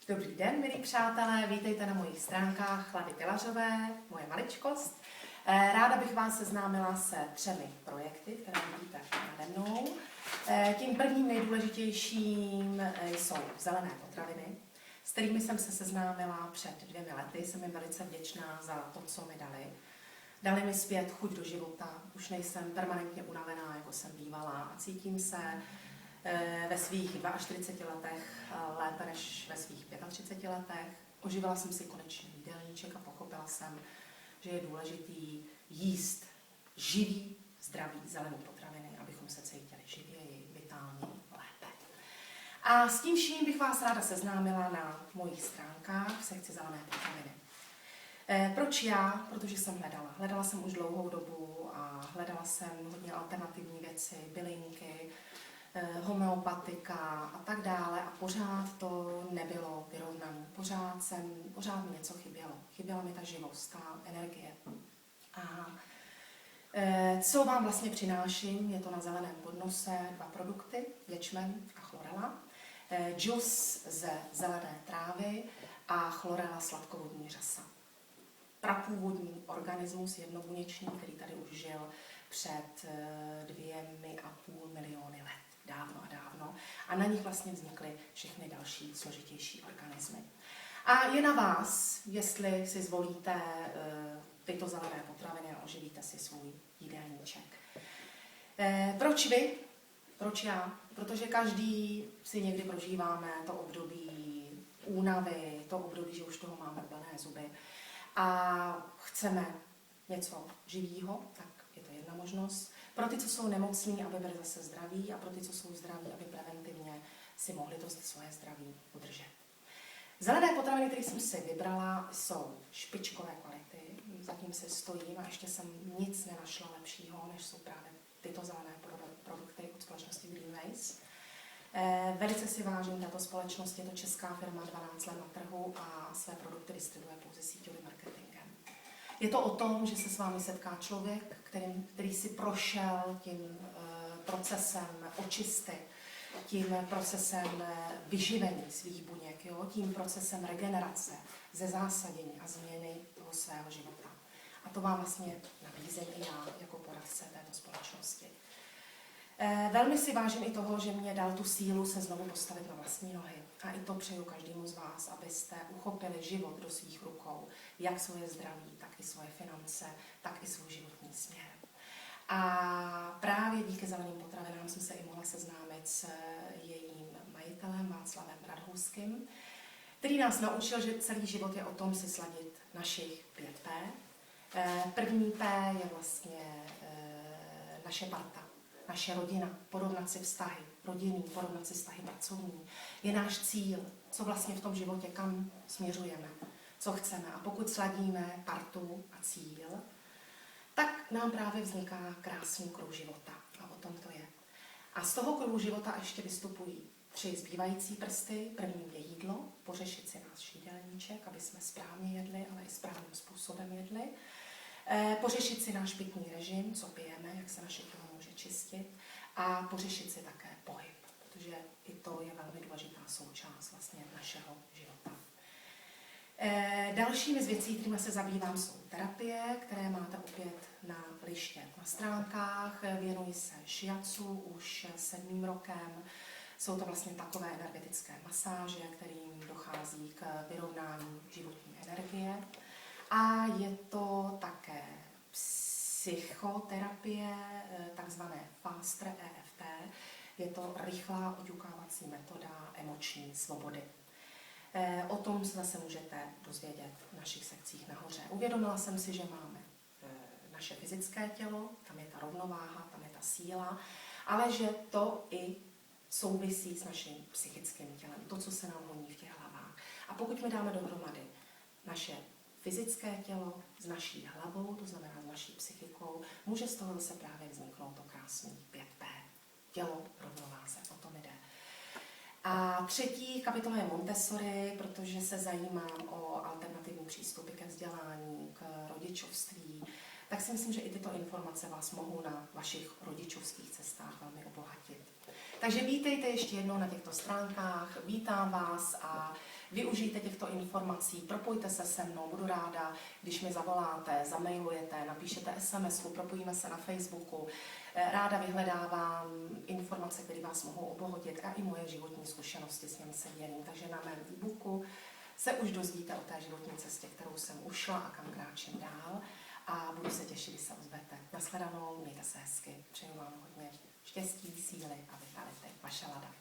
Dobrý den, milí přátelé, vítejte na mojich stránkách Chlady Pilařové, moje maličkost. Ráda bych vás seznámila se 3 projekty, které vidíte nade mnou. Tím prvním nejdůležitějším jsou zelené potraviny, s kterými jsem se seznámila před 2 lety. Jsem jim velice vděčná za to, co mi dali. Dali mi zpět chuť do života, už nejsem permanentně unavená, jako jsem bývala, a cítím se ve svých 42 letech lépe než ve svých 35 letech. Oživila jsem si konečně jídelníček a pochopila jsem, že je důležitý jíst živý, zdravý, zelený potraviny, abychom se cítili živěji, vitálněji, lépe. A s tím vším bych vás ráda seznámila na mojich stránkách v sekci zelené potraviny. Proč já? Protože jsem hledala. Hledala jsem už dlouhou dobu a hledala jsem hodně alternativní věci, bylinky, homeopatika a tak dále, a pořád to nebylo vyrovnané. Pořád mi něco chybělo. Chyběla mi ta živost, ta energie. A co vám vlastně přináším, je to na zeleném podnose 2 produkty, ječmen a chlorela, džus ze zelené trávy a chlorela sladkovodní řasa. Prapůvodní organismus jednobuněčný, který tady už žil před 2,5 miliony let. Dávno. A na nich vlastně vznikly všechny další složitější organismy. A je na vás, jestli si zvolíte tyto zelené potraviny a oživíte si svůj jídelníček. Proč vy? Proč já? Protože každý si někdy prožíváme to období únavy, to období, že už toho máme plné zuby a chceme něco živýho, tak je to jedna možnost. Pro ty, co jsou nemocní, aby byli zase zdraví, a pro ty, co jsou zdraví, aby preventivně si mohli to svoje zdraví udržet. Zelené potraviny, které jsem si vybrala, jsou špičkové kvality. Zatím si stojím a ještě jsem nic nenašla lepšího, než jsou právě tyto zelené produkty od společnosti Greenways. Velice si vážím této společnosti, je to česká firma, 12 let na trhu a své produkty distribuuje pouze síťovým marketingem. Je to o tom, že se s vámi setká člověk, který si prošel tím procesem očisty, tím procesem vyživení svých buněk, tím procesem regenerace, zezásadění a změny toho svého života. A to vám vlastně nabízím i já jako poradce této společnosti. Velmi si vážím i toho, že mě dal tu sílu se znovu postavit na vlastní nohy. A i to přeju každému z vás, abyste uchopili život do svých rukou, jak svoje zdraví, tak i svoje finance, tak i svůj životní směr. A právě díky zeleným potravinám jsem se i mohla seznámit s jejím majitelem Václavem Radhouským, který nás naučil, že celý život je o tom si sladit našich 5 P. První P je vlastně naše parta, naše rodina, porovnat si vztahy rodinný, porovnat si vztahy pracovní. Je náš cíl, co vlastně v tom životě, kam směřujeme, co chceme. A pokud sladíme partu a cíl, tak nám právě vzniká krásný kruh života. A o tom to je. A z toho kruhu života ještě vystupují 3 zbývající prsty. První je jídlo, pořešit si náš jídelníček, aby jsme správně jedli, ale i správným způsobem jedli. Pořešit si náš pitný režim, co pijeme, jak se naše tělo může čistit, a pořešit si také pohyb, protože i to je velmi důležitá součást vlastně našeho života. Dalšími z věcí, kterými se zabývám, jsou terapie, které máte opět na liště na stránkách. Věnuji se shiatsu už 7. rokem. Jsou to vlastně takové energetické masáže, kterým dochází k vyrovnání životní energie. A je to také psychoterapie, takzvané FASTR EFT. Je to rychlá oťukávací metoda emoční svobody. O tom se zase můžete dozvědět v našich sekcích nahoře. Uvědomila jsem si, že máme naše fyzické tělo, tam je ta rovnováha, tam je ta síla, ale že to i souvisí s naším psychickým tělem, to, co se nám honí v těch hlavách. A pokud my dáme dohromady naše fyzické tělo s naší hlavou, to znamená s naší psychikou, může z toho zase právě vzniknout to krásné 5 P. Tělo rovnováze, o tom jde. A 3. kapitola je Montessori, protože se zajímám o alternativní přístupy ke vzdělání, k rodičovství. tak si myslím, že i tyto informace vás mohou na vašich rodičovských cestách velmi obohatit. Takže vítejte ještě jednou na těchto stránkách, vítám vás a využijte těchto informací, propojte se se mnou, budu ráda, když mi zavoláte, zamailujete, napíšete SMS-ku, propojíme se na Facebooku. Ráda vyhledávám informace, které vás mohou obohatit a i moje životní zkušenosti s nimi se dělím. Takže na mém e-booku se už dozvíte o té životní cestě, kterou jsem ušla a kam kráčím dál. A budu se těšit, když se ozvete. Nashledanou, mějte se hezky. Přeju vám hodně štěstí, síly a vitality. Vaše Lada.